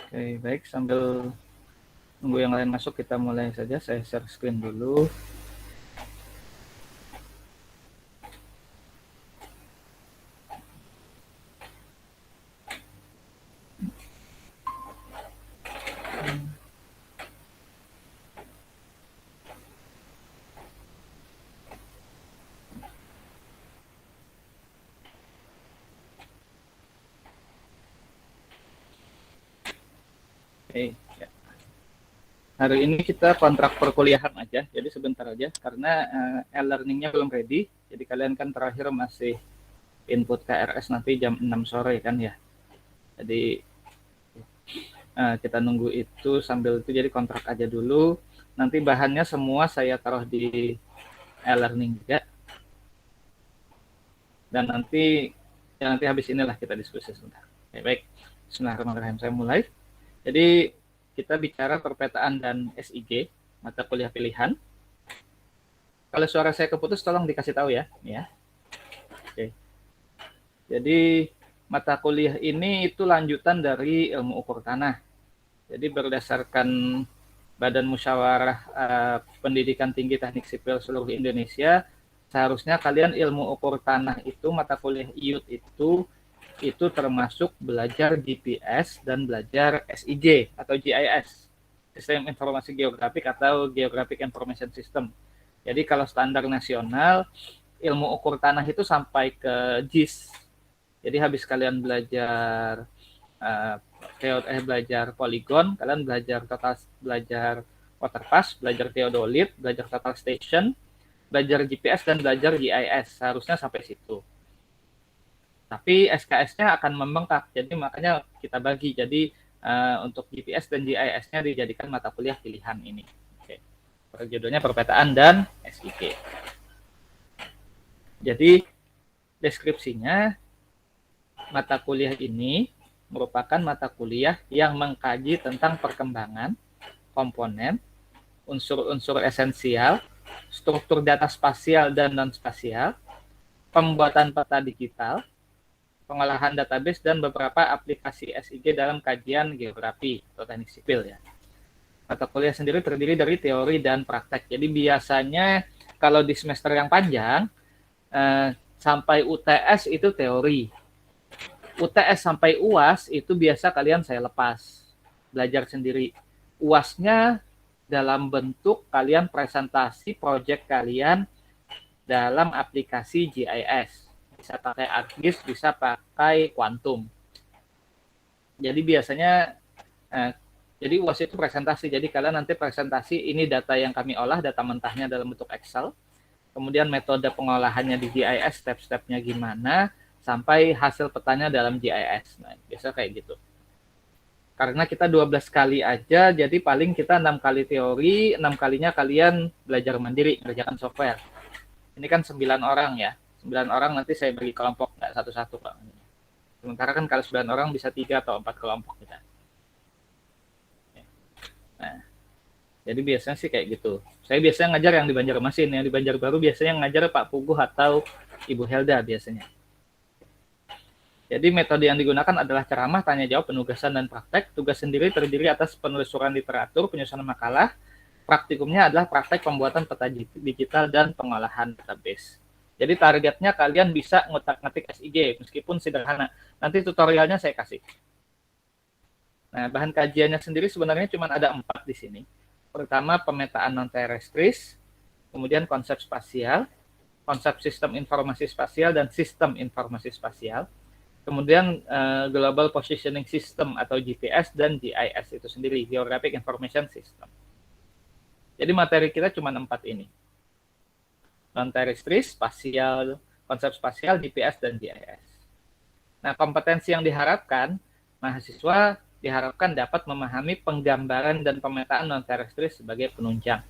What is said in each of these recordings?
Oke, baik, sambil nunggu yang lain masuk, kita mulai saja. Saya share screen dulu. Oke, ya. Hari ini kita kontrak perkuliahan aja, jadi sebentar aja, karena e-learningnya belum ready. Jadi kalian kan terakhir masih input KRS nanti jam 6 sore kan ya. Jadi kita nunggu itu, sambil itu jadi kontrak aja dulu. Nanti bahannya semua saya taruh di e-learning juga. Dan nanti habis inilah kita diskusi sebentar. Oke, baik, bismillahirrahmanirrahim, saya mulai. Jadi kita bicara perpetaan dan SIG, mata kuliah pilihan. Kalau suara saya keputus, tolong dikasih tahu ya. Oke. Jadi mata kuliah ini itu lanjutan dari ilmu ukur tanah. Jadi berdasarkan Badan Musyawarah Pendidikan Tinggi Teknik Sipil seluruh Indonesia, seharusnya kalian ilmu ukur tanah itu, mata kuliah IUT itu termasuk belajar GPS dan belajar SIG atau GIS, Sistem Informasi Geografik atau Geographic Information System. Jadi kalau standar nasional, ilmu ukur tanah itu sampai ke GIS. Jadi habis kalian belajar belajar poligon, kalian belajar waterpass, belajar theodolit, belajar total station, belajar GPS dan belajar GIS. Seharusnya sampai situ. Tapi SKS-nya akan membengkak, jadi makanya kita bagi. Jadi untuk GPS dan GIS-nya dijadikan mata kuliah pilihan ini. Oke. Judulnya perpetaan dan SIG. Jadi deskripsinya, mata kuliah ini merupakan mata kuliah yang mengkaji tentang perkembangan, komponen, unsur-unsur esensial, struktur data spasial dan non-spasial, pembuatan peta digital, pengolahan database, dan beberapa aplikasi SIG dalam kajian geografi atau teknik sipil ya. Mata kuliah sendiri terdiri dari teori dan praktek. Jadi biasanya kalau di semester yang panjang sampai UTS itu teori. UTS sampai UAS itu biasa kalian saya lepas, belajar sendiri. UASnya dalam bentuk kalian presentasi proyek kalian dalam aplikasi GIS. Bisa pakai ArcGIS, bisa pakai Quantum. Jadi biasanya jadi UAS itu presentasi. Jadi kalian nanti presentasi, ini data yang kami olah, data mentahnya dalam bentuk Excel. Kemudian metode pengolahannya di GIS, step-stepnya gimana, sampai hasil petanya dalam GIS. Nah, biasa kayak gitu. Karena kita 12 kali aja, jadi paling kita 6 kali teori, 6 kalinya kalian belajar mandiri, ngerjakan software. Ini kan 9 orang ya. 9 orang nanti saya bagi kelompok, nggak satu-satu Pak. Sementara kan kalau 9 orang bisa 3 atau 4 kelompok kita. Nah, jadi biasanya sih kayak gitu. Saya biasanya ngajar yang di Banjarmasin, yang di Banjarbaru biasanya ngajar Pak Puguh atau Ibu Helda biasanya. Jadi metode yang digunakan adalah ceramah, tanya jawab, penugasan, dan praktek. Tugas sendiri terdiri atas penelusuran literatur, penyusunan makalah. Praktikumnya adalah praktek pembuatan peta digital dan pengolahan database. Jadi targetnya kalian bisa ngotak-ngatik SIG, meskipun sederhana. Nanti tutorialnya saya kasih. Nah, bahan kajiannya sendiri sebenarnya cuma ada 4 di sini. Pertama, pemetaan non-terrestris, kemudian konsep spasial, konsep sistem informasi spasial, dan sistem informasi spasial. Kemudian Global Positioning System atau GPS dan GIS itu sendiri, Geographic Information System. Jadi materi kita cuma 4 ini. Non-terrestris, spasial, konsep spasial, GPS, dan GIS. Nah, kompetensi yang diharapkan, mahasiswa diharapkan dapat memahami penggambaran dan pemetaan non-terrestris sebagai penunjang.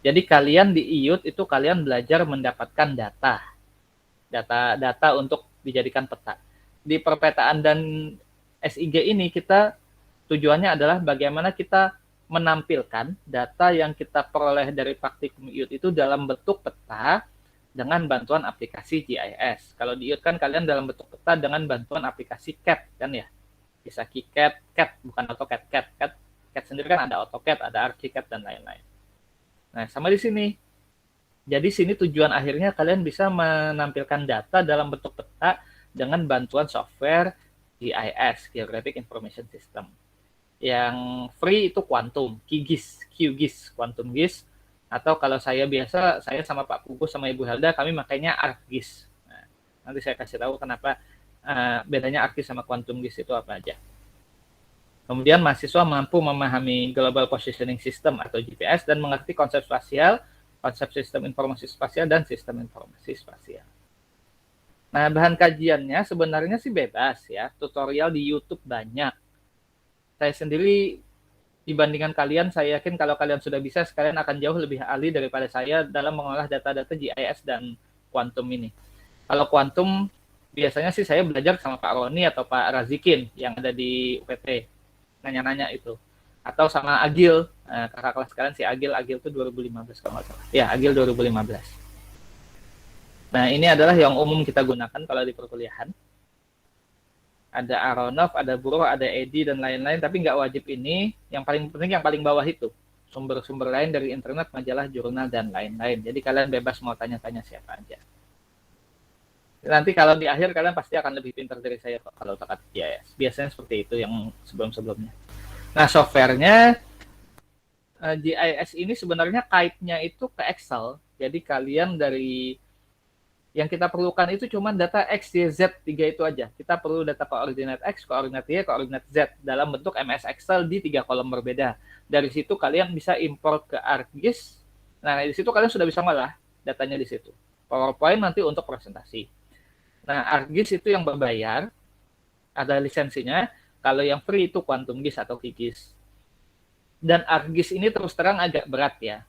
Jadi kalian di IUT itu kalian belajar mendapatkan data untuk dijadikan peta. Di perpetaan dan SIG ini kita tujuannya adalah bagaimana kita menampilkan data yang kita peroleh dari praktikum IUT itu dalam bentuk peta dengan bantuan aplikasi GIS. Kalau di IUT kan kalian dalam bentuk peta dengan bantuan aplikasi CAD kan ya, bisa KiCad, CAD, bukan AutoCAD, CAD sendiri kan ada AutoCAD, ada ArchiCAD, dan lain-lain. Nah, sama di sini. Jadi sini tujuan akhirnya kalian bisa menampilkan data dalam bentuk peta dengan bantuan software GIS, Geographic Information System. Yang free itu Quantum, QGIS, Quantum GIS, atau kalau saya sama Pak Pugu sama Ibu Helda, kami makainya ArcGIS. Nah, nanti saya kasih tahu kenapa bedanya ArcGIS sama Quantum GIS itu apa aja. Kemudian mahasiswa mampu memahami Global Positioning System atau GPS dan mengerti konsep spasial, konsep sistem informasi spasial, dan sistem informasi spasial. Nah, bahan kajiannya sebenarnya sih bebas ya, tutorial di YouTube banyak. Saya sendiri dibandingkan kalian, saya yakin kalau kalian sudah bisa, kalian akan jauh lebih ahli daripada saya dalam mengolah data-data GIS dan Quantum ini. Kalau Quantum, biasanya sih saya belajar sama Pak Roni atau Pak Razikin yang ada di UPT. Nanya-nanya itu. Atau sama Agil, kakak kelas kalian si Agil itu 2015 kalau nggak salah. Ya, Agil 2015. Nah, ini adalah yang umum kita gunakan kalau di perkuliahan. Ada Aronoff, ada Bureau, ada Edi, dan lain-lain, tapi nggak wajib ini. Yang paling penting yang paling bawah itu. Sumber-sumber lain dari internet, majalah, jurnal, dan lain-lain. Jadi kalian bebas mau tanya-tanya siapa aja. Nanti kalau di akhir kalian pasti akan lebih pintar dari saya kalau AutoCAD GIS. Biasanya seperti itu yang sebelum-sebelumnya. Nah, softwarenya GIS ini sebenarnya kite-nya itu ke Excel. Jadi kalian dari yang kita perlukan itu cuma data X, Y, Z 3 itu aja. Kita perlu data koordinat X, koordinat Y, koordinat Z dalam bentuk MS Excel di 3 kolom berbeda. Dari situ kalian bisa import ke ArcGIS. Nah, di situ kalian sudah bisa ngolah datanya di situ. PowerPoint nanti untuk presentasi. Nah, ArcGIS itu yang berbayar, ada lisensinya. Kalau yang free itu Quantum GIS atau QGIS. Dan ArcGIS ini terus terang agak berat ya.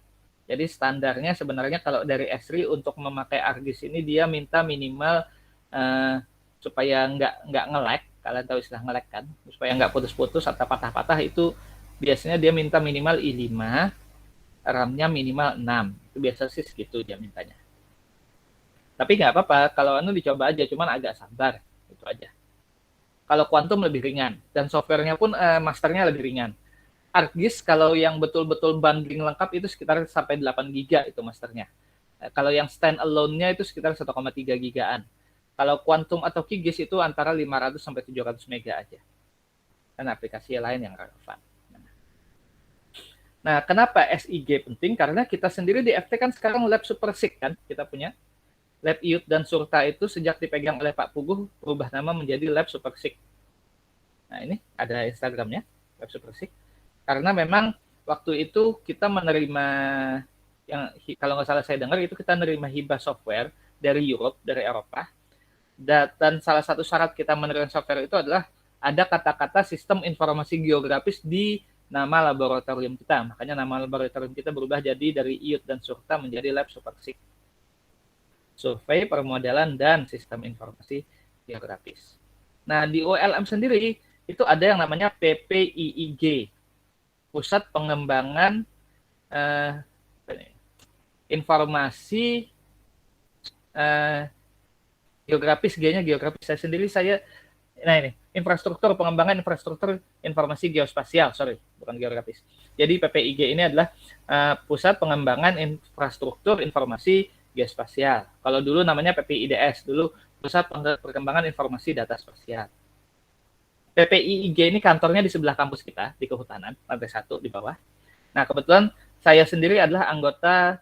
Jadi standarnya sebenarnya kalau dari Esri untuk memakai ArcGIS ini dia minta minimal supaya nggak nge-lag, kalian tahu istilah nge-lag kan, supaya nggak putus-putus atau patah-patah, itu biasanya dia minta minimal i5, RAM-nya minimal 6. Itu biasa sih segitu dia mintanya. Tapi nggak apa-apa, kalau dicoba aja, cuman agak sabar, itu aja. Kalau Quantum lebih ringan, dan softwarenya pun masternya lebih ringan. ArcGIS kalau yang betul-betul bundling lengkap itu sekitar sampai 8 giga itu masternya. Kalau yang stand alone-nya itu sekitar 1,3 gigaan. Kalau Quantum atau QGIS itu antara 500 sampai 700 mega aja. Dan aplikasi lain yang relevan. Nah, kenapa SIG penting? Karena kita sendiri di FT kan sekarang lab SuperSig kan, kita punya. Lab IUT dan Surta itu sejak dipegang oleh Pak Puguh berubah nama menjadi Lab SuperSig. Nah, ini ada Instagramnya, Lab SuperSig. Karena memang waktu itu kita menerima, yang kalau nggak salah saya dengar, itu kita menerima hibah software dari Europe, dari Eropa. Dan salah satu syarat kita menerima software itu adalah ada kata-kata sistem informasi geografis di nama laboratorium kita. Makanya nama laboratorium kita berubah jadi dari IUT dan Surta menjadi Lab SuperSig. Survei, permodelan, dan sistem informasi geografis. Nah, di ULM sendiri itu ada yang namanya PPIIG, Pusat Pengembangan Informasi Geografis, G-nya geografis. Nah ini, infrastruktur, pengembangan infrastruktur informasi geospasial, bukan geografis. Jadi PPIG ini adalah Pusat Pengembangan Infrastruktur Informasi Geospasial. Kalau dulu namanya PPIDS, dulu Pusat Perkembangan Informasi Data Spasial. PPIIG ini kantornya di sebelah kampus kita, di Kehutanan, lantai 1 di bawah. Nah, kebetulan saya sendiri adalah anggota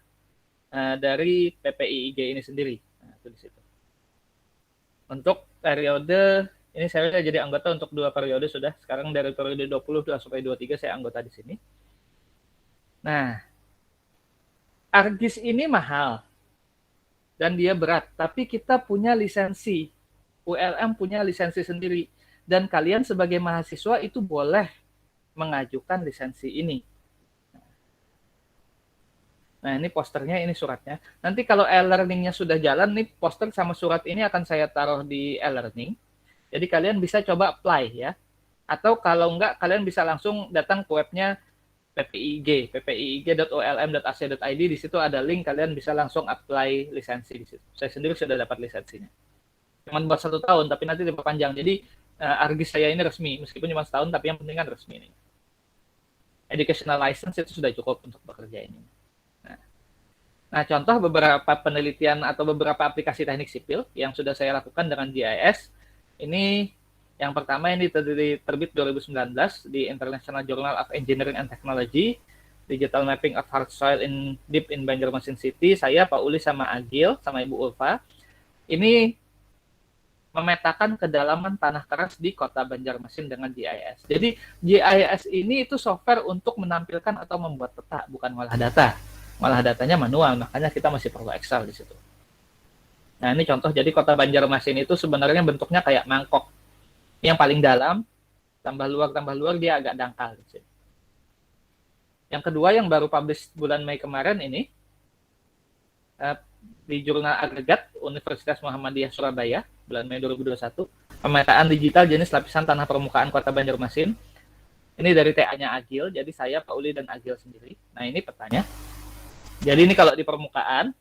dari PPIIG ini sendiri. Nah, itu di situ. Untuk periode, ini saya jadi anggota untuk 2 periode sudah. Sekarang dari periode 20 sampai 23 saya anggota di sini. Nah, ArcGIS ini mahal. Dan dia berat, tapi kita punya lisensi. ULM punya lisensi sendiri. Dan kalian sebagai mahasiswa itu boleh mengajukan lisensi ini. Nah, ini posternya, ini suratnya. Nanti kalau e-learning-nya sudah jalan, nih poster sama surat ini akan saya taruh di e-learning. Jadi kalian bisa coba apply ya. Atau kalau enggak, kalian bisa langsung datang ke webnya PPIIG, ppiig.olm.ac.id. Di situ ada link, kalian bisa langsung apply lisensi di situ. Saya sendiri sudah dapat lisensinya. Cuma buat 1 tahun, tapi nanti diperpanjang. Jadi ARGIS saya ini resmi, meskipun cuma setahun, tapi yang penting kan resmi nih. Educational license itu sudah cukup untuk bekerja ini. Nah, contoh beberapa penelitian atau beberapa aplikasi teknik sipil yang sudah saya lakukan dengan GIS, ini yang pertama ini terbit 2019 di International Journal of Engineering and Technology, Digital Mapping of Hard Soil in Deep in Banjarmasin City. Saya, Pak Uli, sama Agil, sama Ibu Ulfa, ini memetakan kedalaman tanah keras di kota Banjarmasin dengan GIS. Jadi GIS ini itu software untuk menampilkan atau membuat peta, bukan ngolah data. Malah datanya manual, makanya kita masih perlu Excel di situ. Nah, ini contoh, jadi kota Banjarmasin itu sebenarnya bentuknya kayak mangkok. Yang paling dalam, tambah luar dia agak dangkal. Yang kedua yang baru publish bulan Mei kemarin ini, di jurnal agregat Universitas Muhammadiyah Surabaya, bulan Mei 2021, pemetaan digital jenis lapisan tanah permukaan kota Banjarmasin. Ini dari TA-nya Agil, jadi saya, Pak Uli, dan Agil sendiri. Nah, ini petanya. Jadi ini kalau di permukaan,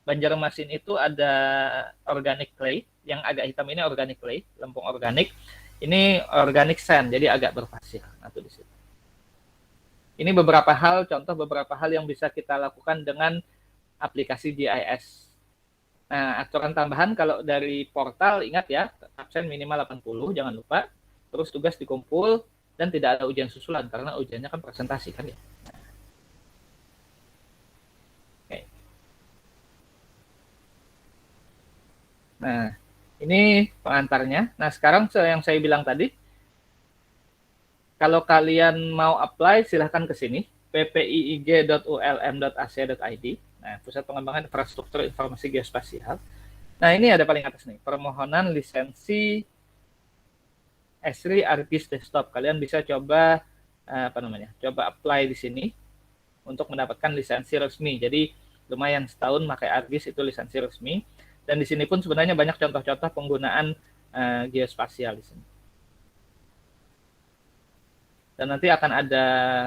Banjarmasin itu ada organic clay, yang agak hitam ini organic clay, lempung organik. Ini organic sand, jadi agak berpasir. Nah, di situ. Ini beberapa hal, contoh beberapa hal yang bisa kita lakukan dengan aplikasi GIS. Nah, aturan tambahan kalau dari portal, ingat ya, absen minimal 80, jangan lupa. Terus tugas dikumpul, dan tidak ada ujian susulan, karena ujiannya kan presentasi kan ya. Nah, ini pengantarnya. Nah, sekarang yang saya bilang tadi, kalau kalian mau apply, silahkan ke sini, ppiig.ulm.ac.id. Nah, Pusat Pengembangan Infrastruktur Informasi Geospasial. Nah, ini ada paling atas nih, permohonan lisensi Esri ARGIS Desktop. Kalian bisa coba, coba apply di sini untuk mendapatkan lisensi resmi. Jadi, lumayan setahun pakai ARGIS itu lisensi resmi. Dan di sini pun sebenarnya banyak contoh-contoh penggunaan geospasial di sini. Dan nanti akan ada,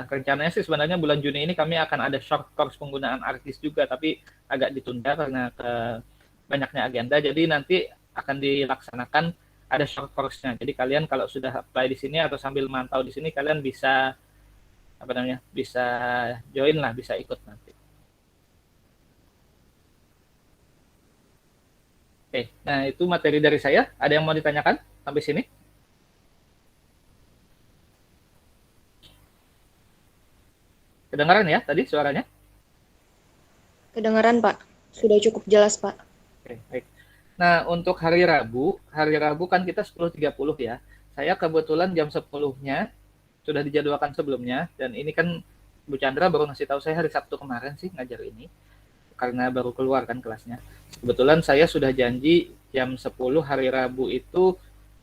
rencananya sih sebenarnya bulan Juni ini kami akan ada short course penggunaan ARGIS juga, tapi agak ditunda karena banyaknya agenda. Jadi nanti akan dilaksanakan ada short course-nya. Jadi kalian kalau sudah apply di sini atau sambil mantau di sini, kalian bisa bisa join lah, bisa ikut nanti. Oke, nah itu materi dari saya. Ada yang mau ditanyakan sampai sini? Kedengaran ya tadi suaranya? Kedengaran, Pak. Sudah cukup jelas, Pak. Oke, baik. Nah, untuk hari Rabu kan kita 10.30 ya. Saya kebetulan jam 10-nya sudah dijadwalkan sebelumnya, dan ini kan Bu Chandra baru ngasih tahu saya hari Sabtu kemarin sih ngajar ini, karena baru keluar kan kelasnya. Kebetulan saya sudah janji jam 10 hari Rabu itu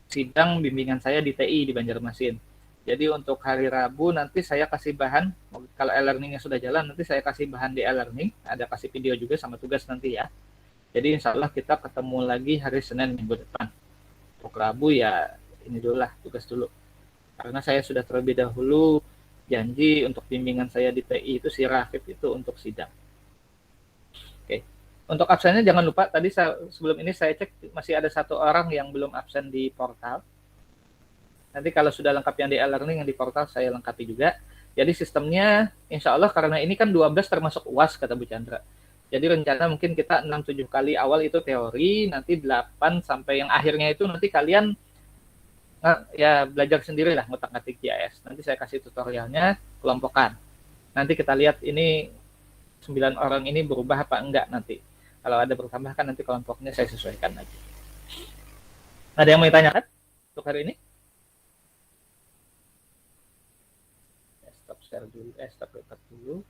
sidang bimbingan saya di TI di Banjarmasin. Jadi untuk hari Rabu nanti saya kasih bahan, kalau e-learningnya sudah jalan, nanti saya kasih bahan di e-learning, ada kasih video juga sama tugas nanti ya. Jadi insya Allah kita ketemu lagi hari Senin minggu depan. Untuk Rabu ya ini dulu lah, tugas dulu. Karena saya sudah terlebih dahulu janji untuk bimbingan saya di TI itu si Rafif itu untuk sidang. Oke. Untuk absennya jangan lupa, tadi sebelum ini saya cek masih ada 1 orang yang belum absen di portal. Nanti kalau sudah lengkap yang di e-learning, yang di portal saya lengkapi juga. Jadi sistemnya insya Allah karena ini kan 12 termasuk UAS kata Bu Chandra. Jadi rencana mungkin kita 6-7 kali awal itu teori, nanti 8 sampai yang akhirnya itu nanti kalian ya belajar sendiri lah ngutak-ngatik GIS. Nanti saya kasih tutorialnya, kelompokan. Nanti kita lihat ini 9 orang ini berubah apa enggak nanti. Kalau ada bertambah kan nanti kelompoknya saya sesuaikan lagi. Ada yang mau ditanyakan untuk hari ini? Stop share dulu, stop record dulu.